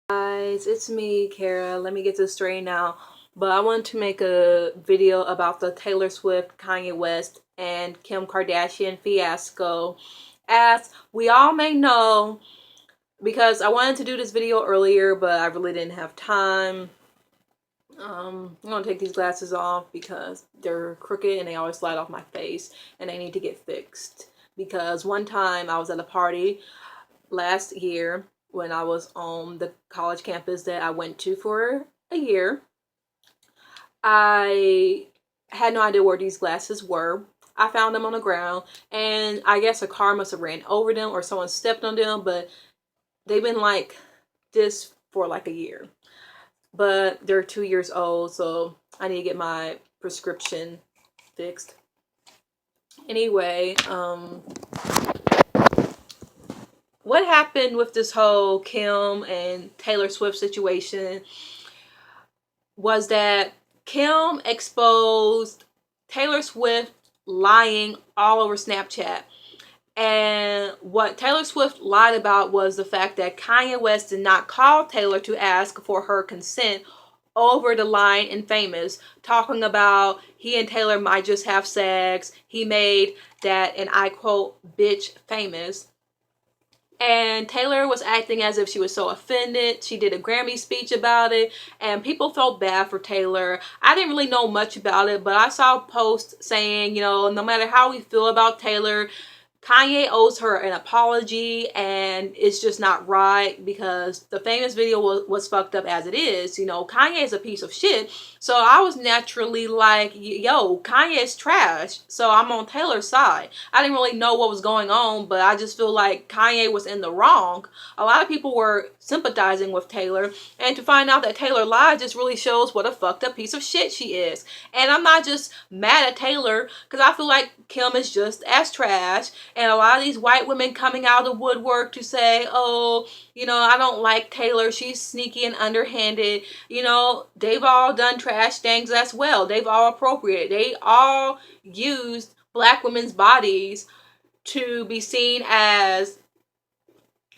Guys, it's me, Kara. Let me get this straight now. But I want to make a video about the Taylor Swift, Kanye West, and Kim Kardashian fiasco. As we all may know, because I wanted to do this video earlier, but I really didn't have time. I'm gonna take these glasses off because they're crooked and they always slide off my face, and they need to get fixed. Because one time I was at a party last year when I was on the college campus that I went to for a year. I had no idea where these glasses were. I found them on the ground, and I guess a car must have ran over them or someone stepped on them, but they've been like this for like a year. But they're 2 years old, so I need to get my prescription fixed. Anyway, what happened with this whole Kim and Taylor Swift situation was that Kim exposed Taylor Swift lying all over Snapchat. And what Taylor Swift lied about was the fact that Kanye West did not call Taylor to ask for her consent over the line in Famous, talking about he and Taylor might just have sex. He made that, and I quote, bitch famous. And Taylor was acting as if she was so offended. She did a Grammy speech about it, and people felt bad for Taylor. I didn't really know much about it, but I saw a post saying, no matter how we feel about Taylor, Kanye owes her an apology, and it's just not right because the Famous video was fucked up as it is. Kanye is a piece of shit. So I was naturally like, yo, Kanye is trash. So I'm on Taylor's side. I didn't really know what was going on, but I just feel like Kanye was in the wrong. A lot of people were sympathizing with Taylor, and to find out that Taylor lied just really shows what a fucked up piece of shit she is. And I'm not just mad at Taylor because I feel like Kim is just as trash. And a lot of these white women coming out of the woodwork to say, oh, I don't like Taylor. She's sneaky and underhanded. They've all done trash things as well. They've all appropriated. They all used black women's bodies to be seen as,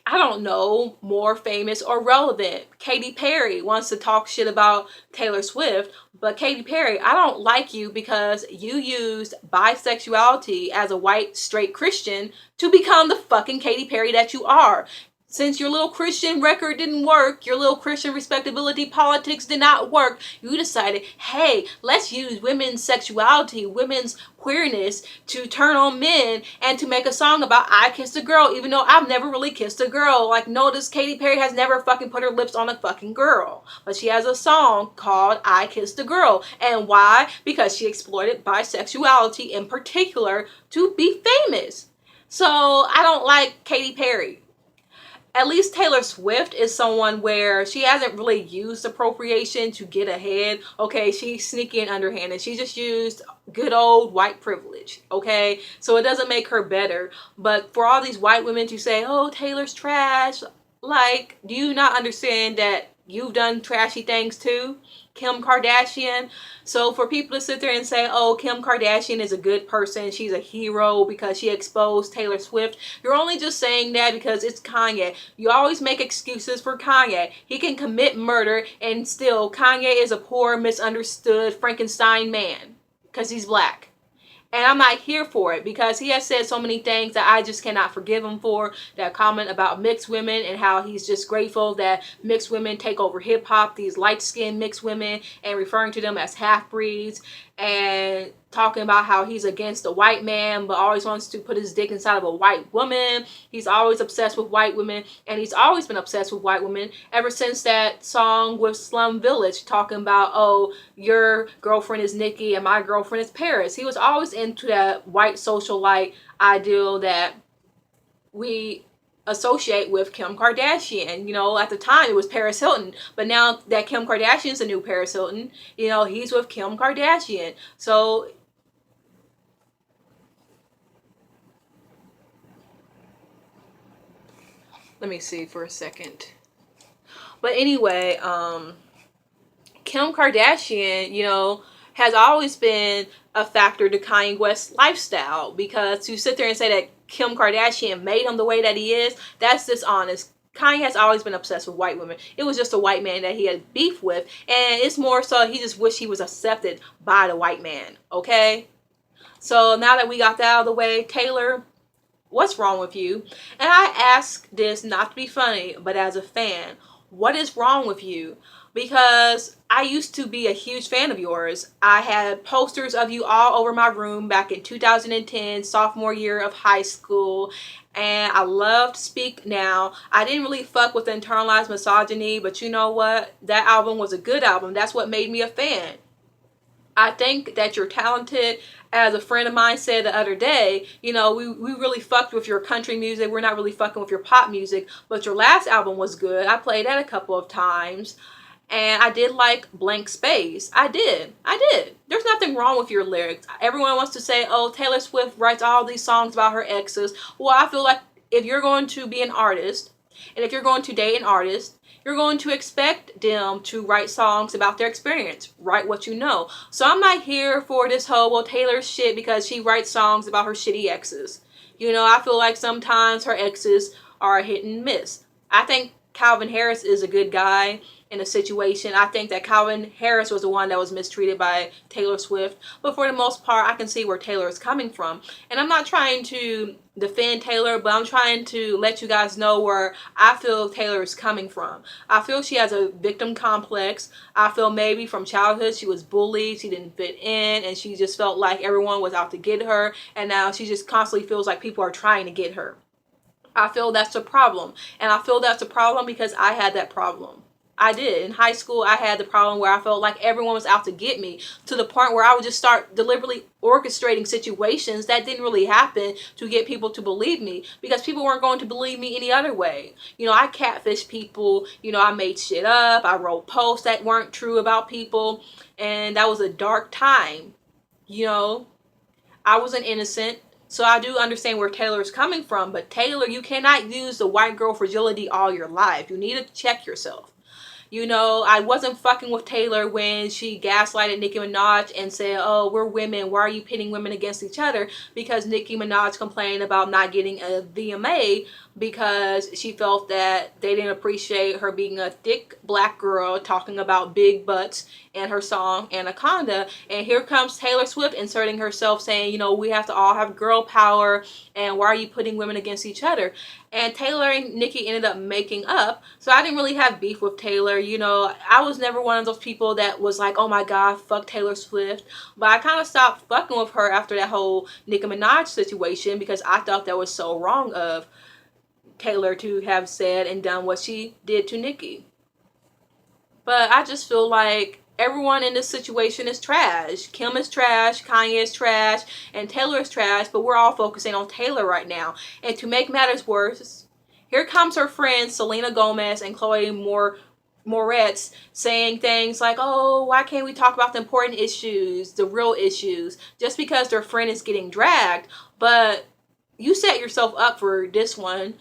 I don't know, more famous or relevant. Katy Perry wants to talk shit about Taylor Swift, but Katy Perry, I don't like you because you used bisexuality as a white straight Christian to become the fucking Katy Perry that you are. Since your little Christian record didn't work, your little Christian respectability politics did not work, you decided, hey, let's use women's sexuality, women's queerness to turn on men and to make a song about I kissed a girl, even though I've never really kissed a girl. Like, notice Katy Perry has never fucking put her lips on a fucking girl. But she has a song called I Kissed a Girl. And why? Because she exploited bisexuality in particular to be famous. So I don't like Katy Perry. At least Taylor Swift is someone where she hasn't really used appropriation to get ahead. Okay, she's sneaky and underhanded. She just used good old white privilege. Okay, so it doesn't make her better. But for all these white women to say, oh, Taylor's trash, like, do you not understand that you've done trashy things too? Kim Kardashian. So for people to sit there and say, oh, Kim Kardashian is a good person, she's a hero because she exposed Taylor Swift, you're only just saying that because it's Kanye. You always make excuses for Kanye. He can commit murder and still Kanye is a poor, misunderstood Frankenstein man because he's black. And I'm not here for it because he has said so many things that I just cannot forgive him for. That comment about mixed women and how he's just grateful that mixed women take over hip hop, these light-skinned mixed women, and referring to them as half-breeds, and talking about how he's against the white man but always wants to put his dick inside of a white woman. He's always obsessed with white women, and he's always been obsessed with white women ever since that song with Slum Village talking about, oh, your girlfriend is Nikki and my girlfriend is Paris. He was always into that white socialite ideal that we associate with Kim Kardashian. At the time it was Paris Hilton, but now that Kim Kardashian's the new Paris Hilton, he's with Kim Kardashian. So let me see for a second. But anyway, Kim Kardashian, has always been a factor to Kanye West's lifestyle, because to sit there and say that Kim Kardashian made him the way that he is, that's dishonest. Kanye has always been obsessed with white women. It was just a white man that he had beef with, and it's more so he just wished he was accepted by the white man, okay? So now that we got that out of the way, Taylor, what's wrong with you? And I ask this not to be funny, but as a fan, what is wrong with you? Because I used to be a huge fan of yours. I had posters of you all over my room back in 2010, sophomore year of high school. And I loved Speak Now. I didn't really fuck with Internalized Misogyny, but you know what? That album was a good album. That's what made me a fan. I think that you're talented. As a friend of mine said the other day, you know, we really fucked with your country music. We're not really fucking with your pop music. But your last album was good. I played that a couple of times. And I did like Blank Space. I did. There's nothing wrong with your lyrics. Everyone wants to say, oh, Taylor Swift writes all these songs about her exes. Well, I feel like if you're going to be an artist, and if you're going to date an artist, you're going to expect them to write songs about their experience. Write what you know. So I'm not here for this whole, well, Taylor's shit because she writes songs about her shitty exes. You know, I feel like sometimes her exes are a hit and miss. I think Calvin Harris is a good guy in a situation. I think that Calvin Harris was the one that was mistreated by Taylor Swift. But for the most part, I can see where Taylor is coming from. And I'm not trying to defend Taylor, but I'm trying to let you guys know where I feel Taylor is coming from. I feel she has a victim complex. I feel maybe from childhood she was bullied, she didn't fit in, and she just felt like everyone was out to get her. And now she just constantly feels like people are trying to get her. I feel that's a problem. And I feel that's a problem because I had that problem. I did. In high school, I had the problem where I felt like everyone was out to get me, to the point where I would just start deliberately orchestrating situations that didn't really happen to get people to believe me, because people weren't going to believe me any other way. You know, I catfished people. You know, I made shit up. I wrote posts that weren't true about people. And that was a dark time. You know, I was an innocent. So I do understand where Taylor is coming from. But Taylor, you cannot use the white girl fragility all your life. You need to check yourself. You know, I wasn't fucking with Taylor when she gaslighted Nicki Minaj and said, oh, we're women. Why are you pitting women against each other? Because Nicki Minaj complained about not getting a VMA because she felt that they didn't appreciate her being a thick black girl talking about big butts and her song Anaconda. And here comes Taylor Swift inserting herself saying, you know, we have to all have girl power, and why are you putting women against each other? And Taylor and Nicki ended up making up. So I didn't really have beef with Taylor. You know, I was never one of those people that was like, oh my God, fuck Taylor Swift. But I kind of stopped fucking with her after that whole Nicki Minaj situation, because I thought that was so wrong of Taylor to have said and done what she did to Nicki. But I just feel like everyone in this situation is trash. Kim is trash, Kanye is trash, and Taylor is trash, but we're all focusing on Taylor right now. And to make matters worse, here comes her friends Selena Gomez and Chloe Moretz saying things like, oh, why can't we talk about the important issues, the real issues, just because their friend is getting dragged. But you set yourself up for this one.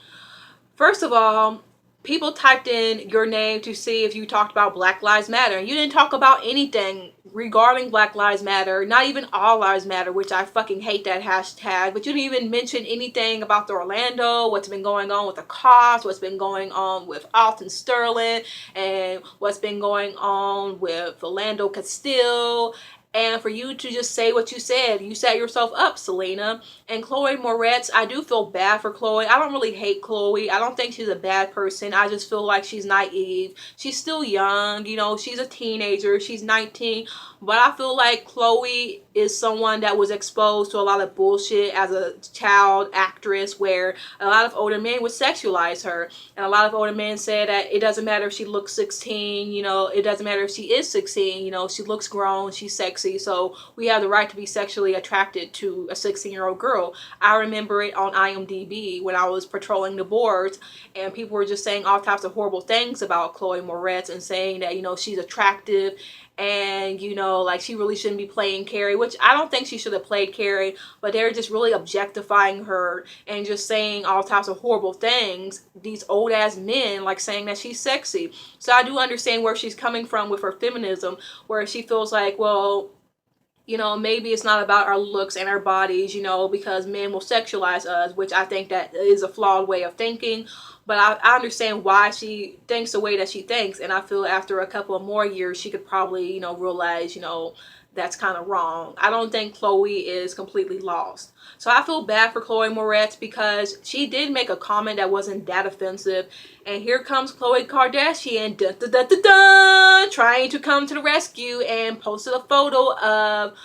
First of all, people typed in your name to see if you talked about Black Lives Matter. You didn't talk about anything regarding Black Lives Matter, not even All Lives Matter, which I fucking hate that hashtag. But you didn't even mention anything about the Orlando, what's been going on with the cops, what's been going on with Alton Sterling, and what's been going on with Orlando Castile. And for you to just say what you said, you set yourself up, Selena. And Chloe Moretz, I do feel bad for Chloe. I don't really hate Chloe. I don't think she's a bad person. I just feel like she's naive. She's still young. You know, she's a teenager. She's 19. But I feel like Chloe is someone that was exposed to a lot of bullshit as a child actress, where a lot of older men would sexualize her. And a lot of older men said that it doesn't matter if she looks 16, you know, it doesn't matter if she is 16, you know, she looks grown, she's sexy, so we have the right to be sexually attracted to a 16-year-old girl. I remember it on IMDb when I was patrolling the boards, and people were just saying all types of horrible things about Chloe Moretz and saying that, you know, she's attractive and, you know, like she really shouldn't be playing Carrie, which I don't think she should have played Carrie, but they're just really objectifying her and just saying all types of horrible things. These old ass men like saying that she's sexy. So I do understand where she's coming from with her feminism, where she feels like, well, you know, maybe it's not about our looks and our bodies, you know, because men will sexualize us, which I think that is a flawed way of thinking. But I understand why she thinks the way that she thinks, and I feel after a couple of more years she could probably, realize, that's kind of wrong. I don't think Chloe is completely lost. So I feel bad for Chloe Moretz because she did make a comment that wasn't that offensive. And here comes Chloe Kardashian, dun, dun, dun, dun, dun, trying to come to the rescue, and posted a photo of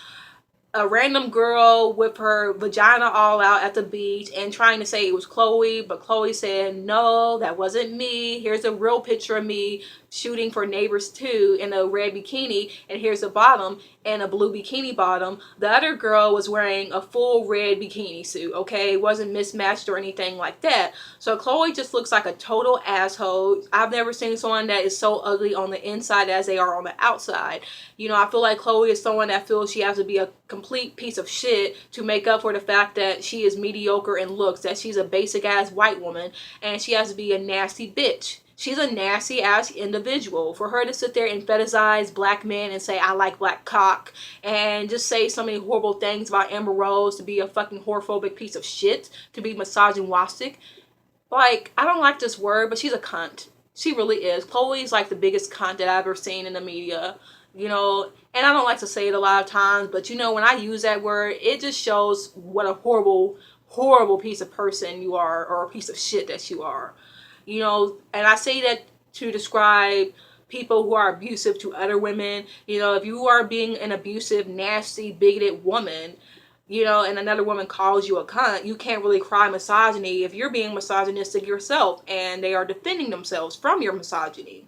a random girl with her vagina all out at the beach and trying to say it was Chloe, but Chloe said, no, that wasn't me. Here's a real picture of me shooting for Neighbors 2 in a red bikini, and here's the bottom and a blue bikini bottom. The other girl was wearing a full red bikini suit, okay? It wasn't mismatched or anything like that. So Chloe just looks like a total asshole. I've never seen someone that is so ugly on the inside as they are on the outside. I feel like Chloe is someone that feels she has to be a complete piece of shit to make up for the fact that she is mediocre in looks, that she's a basic ass white woman, and she has to be a nasty bitch. She's a nasty ass individual. For her to sit there and fetishize black men and say, I like black cock, and just say so many horrible things about Amber Rose, to be a fucking whorephobic piece of shit, to be misogynistic. Like, I don't like this word, but she's a cunt. She really is. Chloe's like the biggest cunt that I've ever seen in the media. And I don't like to say it a lot of times, but when I use that word, it just shows what a horrible, horrible piece of person you are, or a piece of shit that you are. And I say that to describe people who are abusive to other women. If you are being an abusive, nasty, bigoted woman, and another woman calls you a cunt, you can't really cry misogyny if you're being misogynistic yourself and they are defending themselves from your misogyny.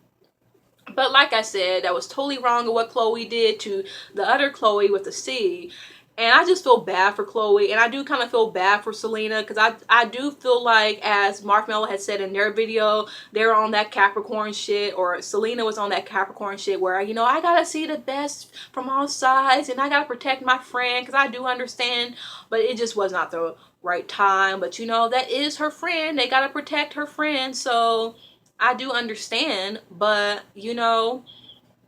But like I said, that was totally wrong of what Chloe did to the other Chloe with the C. And I just feel bad for Chloe, and I do kind of feel bad for Selena, because I do feel like, as Mark Mello had said in their video, they were on that Capricorn shit, or Selena was on that Capricorn shit where, I gotta see the best from all sides, and I gotta protect my friend, because I do understand, but it just was not the right time. But that is her friend, they gotta protect her friend, so I do understand. But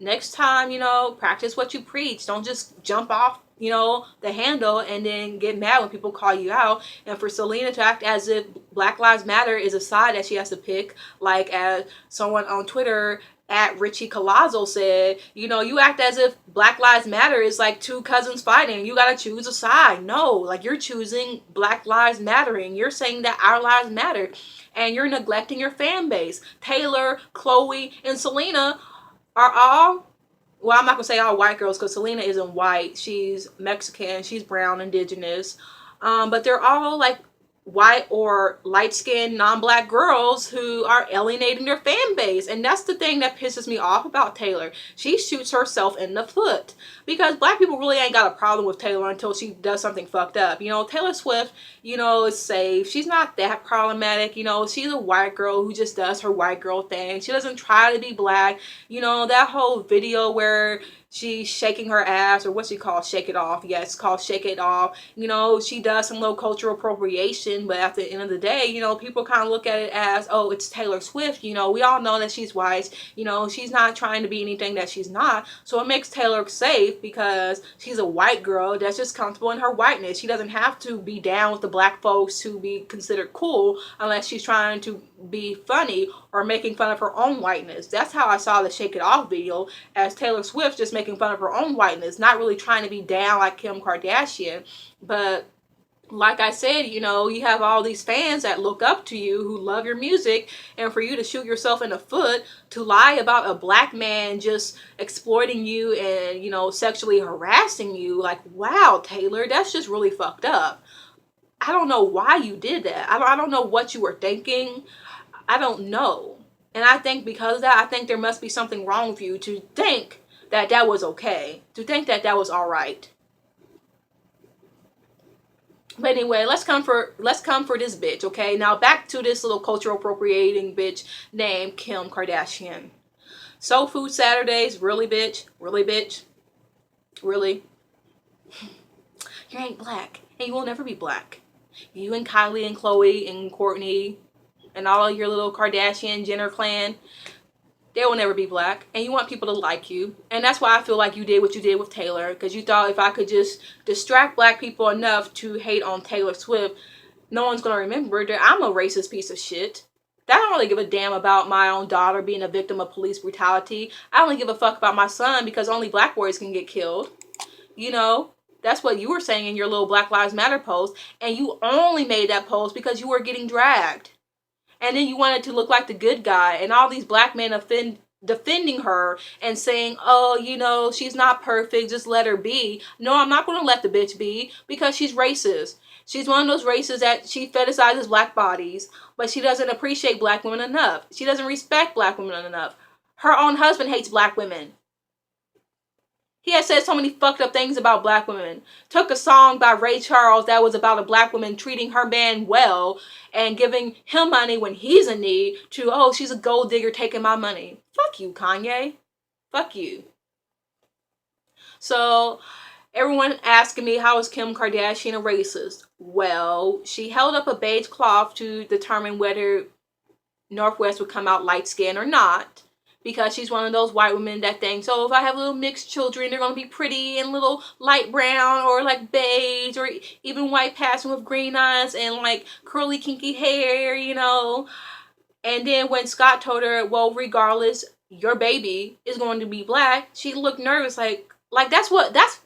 next time, practice what you preach. Don't just jump off the handle and then get mad when people call you out. And for Selena to act as if Black Lives Matter is a side that she has to pick, like as someone on Twitter at Richie Colazzo said, you act as if Black Lives Matter is like two cousins fighting. You gotta choose a side. No, like, you're choosing Black Lives Mattering. You're saying that our lives matter, and you're neglecting your fan base. Taylor, Chloe, and Selena are all, well, I'm not gonna say all white girls, because Selena isn't white. She's Mexican, she's brown, indigenous. But they're all like white or light-skinned non-black girls who are alienating their fan base. And that's the thing that pisses me off about Taylor. She shoots herself in the foot, because black people really ain't got a problem with Taylor until she does something fucked up. Taylor Swift, is safe. She's not that problematic. She's a white girl who just does her white girl thing. She doesn't try to be black. That whole video where she's shaking her ass, or what's she called? Shake It Off. Yeah, it's called Shake It Off. She does some little cultural appropriation, but at the end of the day, people kind of look at it as, oh, it's Taylor Swift. We all know that she's white. She's not trying to be anything that she's not. So it makes Taylor safe, because she's a white girl that's just comfortable in her whiteness. She doesn't have to be down with the black folks to be considered cool, unless she's trying to be funny or making fun of her own whiteness. That's how I saw the Shake It Off video, as Taylor Swift just making fun of her own whiteness, not really trying to be down like Kim Kardashian. But like I said, you have all these fans that look up to you, who love your music, and for you to shoot yourself in the foot, to lie about a black man just exploiting you and, sexually harassing you, like, wow, Taylor, that's just really fucked up. I don't know why you did that. I don't know what you were thinking. I don't know. And I think because of that, I think there must be something wrong with you to think that that was okay, to think that that was all right. But anyway, let's come for this bitch, okay? Now back to this little cultural appropriating bitch named Kim Kardashian. Soul Food Saturdays, really, bitch? Really, bitch? Really? You ain't black, and you will never be black. You and Kylie and Khloe and Kourtney and all of your little Kardashian Jenner clan, they will never be black, and you want people to like you. And that's why I feel like you did what you did with Taylor, because you thought if I could just distract black people enough to hate on Taylor Swift, no one's going to remember that I'm a racist piece of shit. I don't really give a damn about my own daughter being a victim of police brutality. I only give a fuck about my son because only black boys can get killed. You know, that's what you were saying in your little Black Lives Matter post. And you only made that post because you were getting dragged. And then you wanted to look like the good guy. And all these black men defending her and saying, oh, you know, she's not perfect, just let her be. No, I'm not going to let the bitch be because she's racist. She's one of those racists that she fetishizes black bodies, but she doesn't appreciate black women enough. She doesn't respect black women enough. Her own husband hates black women. He has said so many fucked up things about black women. Took a song by Ray Charles that was about a black woman treating her man well and giving him money when he's in need to, oh, she's a gold digger taking my money. Fuck you, Kanye. Fuck you. So, everyone asking me, how is Kim Kardashian a racist? Well, she held up a beige cloth to determine whether Northwest would come out light skinned or not. Because she's one of those white women that thinks, oh, if I have little mixed children, they're going to be pretty and little light brown or like beige or even white passing with green eyes and like curly kinky hair, you know. And then when Scott told her, well, regardless, your baby is going to be black, she looked nervous like that's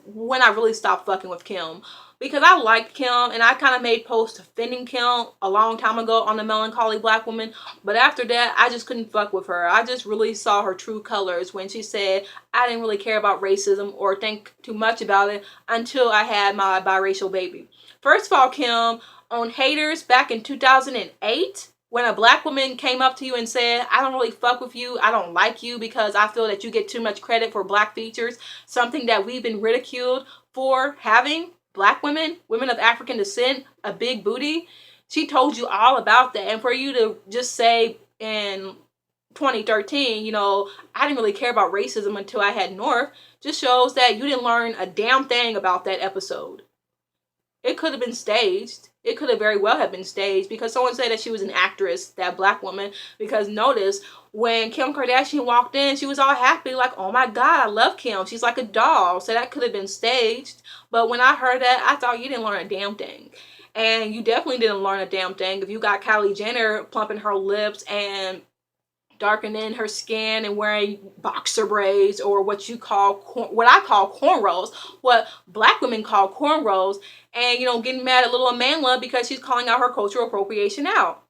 when I really stopped fucking with Kim. Because I liked Kim and I kind of made posts defending Kim a long time ago on the Melancholy Black Woman. But after that, I just couldn't fuck with her. I just really saw her true colors when she said I didn't really care about racism or think too much about it until I had my biracial baby. First of all, Kim, on Haters back in 2008, when a black woman came up to you and said, I don't really fuck with you, I don't like you because I feel that you get too much credit for black features, something that we've been ridiculed for having, black women, women of African descent, a big booty. She told you all about that. And for you to just say in 2013, you know, I didn't really care about racism until I had North, just shows that you didn't learn a damn thing about that episode. It could have been staged. It could have very well have been staged because someone said that she was an actress, that black woman. Because notice, when Kim Kardashian walked in, she was all happy, like, oh my God, I love Kim. She's like a doll. So that could have been staged. But when I heard that, I thought you didn't learn a damn thing. And you definitely didn't learn a damn thing if you got Kylie Jenner plumping her lips and darkening her skin and wearing boxer braids or what I call cornrows, what black women call cornrows, and, you know, getting mad at little Amanda because she's calling out her cultural appropriation out.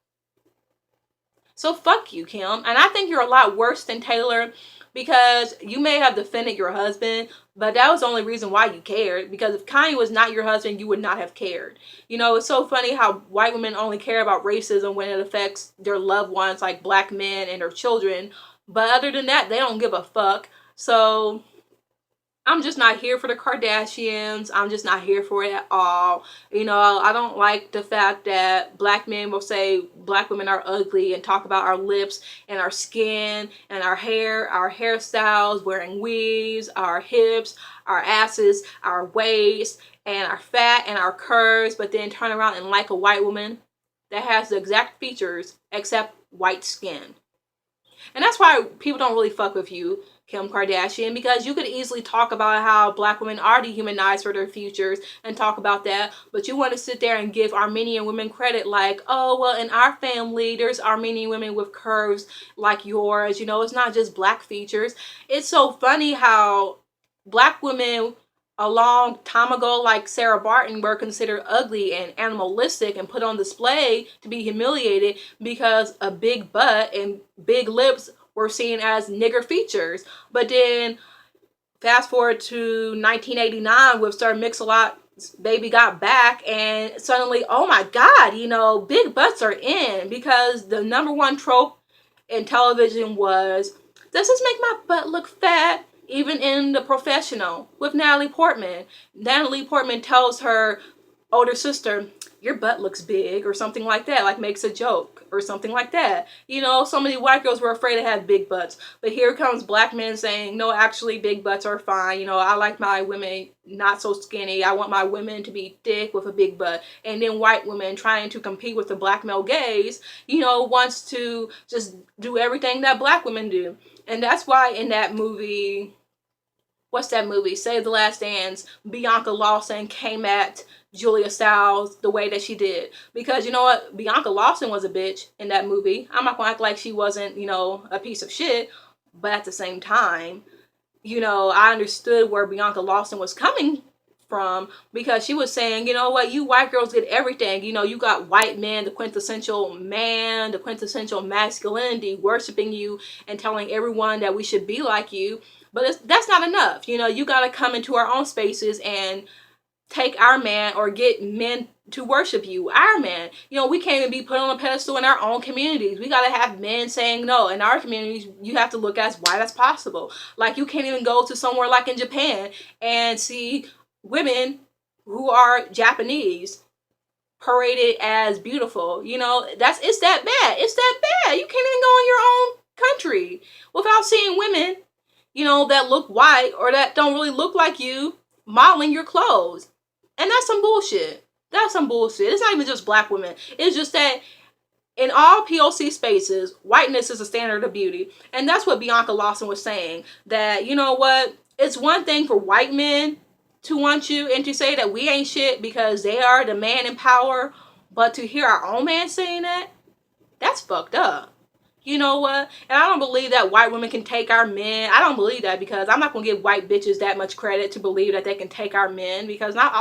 So fuck you, Kim. And I think you're a lot worse than Taylor because you may have defended your husband, but that was the only reason why you cared. Because if Kanye was not your husband, you would not have cared. You know, it's so funny how white women only care about racism when it affects their loved ones, like black men and their children. But other than that, they don't give a fuck. So I'm just not here for the Kardashians. I'm just not here for it at all. You know, I don't like the fact that black men will say black women are ugly and talk about our lips and our skin and our hair, our hairstyles, wearing wigs, our hips, our asses, our waist, and our fat and our curves, but then turn around and like a white woman that has the exact features except white skin. And that's why people don't really fuck with you, Kim Kardashian, because you could easily talk about how black women are dehumanized for their features and talk about that, but you want to sit there and give Armenian women credit like, oh, well, in our family, there's Armenian women with curves like yours. You know, it's not just black features. It's so funny how black women a long time ago, like Sarah Barton, were considered ugly and animalistic and put on display to be humiliated because a big butt and big lips were seen as nigger features. But then fast forward to 1989 with Sir Mix-a-Lot's Baby Got Back, and suddenly, oh my God, you know, big butts are in, because the number one trope in television was, does this make my butt look fat? Even in The Professional with Natalie Portman. Natalie Portman tells her older sister, your butt looks big, or something like that, like makes a joke or something like that. You know, so many white girls were afraid to have big butts. But here comes black men saying, no, actually big butts are fine. You know, I like my women not so skinny. I want my women to be thick with a big butt. And then white women trying to compete with the black male gaze, you know, wants to just do everything that black women do. And that's why in that movie, what's that movie? Save the Last Dance. Bianca Lawson came at Julia Stiles the way that she did. Because you know what? Bianca Lawson was a bitch in that movie. I'm not gonna act like she wasn't, a piece of shit. But at the same time, I understood where Bianca Lawson was coming from, because she was saying, you know what, you white girls get everything. You got white men, the quintessential man, the quintessential masculinity, worshiping you and telling everyone that we should be like you. But that's not enough. You got to come into our own spaces and take our man, or get men to worship you, our man. We can't even be put on a pedestal in our own communities. We got to have men saying no. In our communities, you have to look as white as possible. Like, you can't even go to somewhere like in Japan and see women who are Japanese paraded as beautiful. It's that bad. It's that bad. You can't even go in your own country without seeing women, that look white or that don't really look like you, modeling your clothes. And that's some bullshit. That's some bullshit. It's not even just black women. It's just that in all POC spaces, whiteness is a standard of beauty. And that's what Bianca Lawson was saying. That, you know what? It's one thing for white men to want you and to say that we ain't shit because they are the man in power. But to hear our own man saying that, that's fucked up. You know what? And I don't believe that white women can take our men. I don't believe that, because I'm not going to give white bitches that much credit to believe that they can take our men, because not all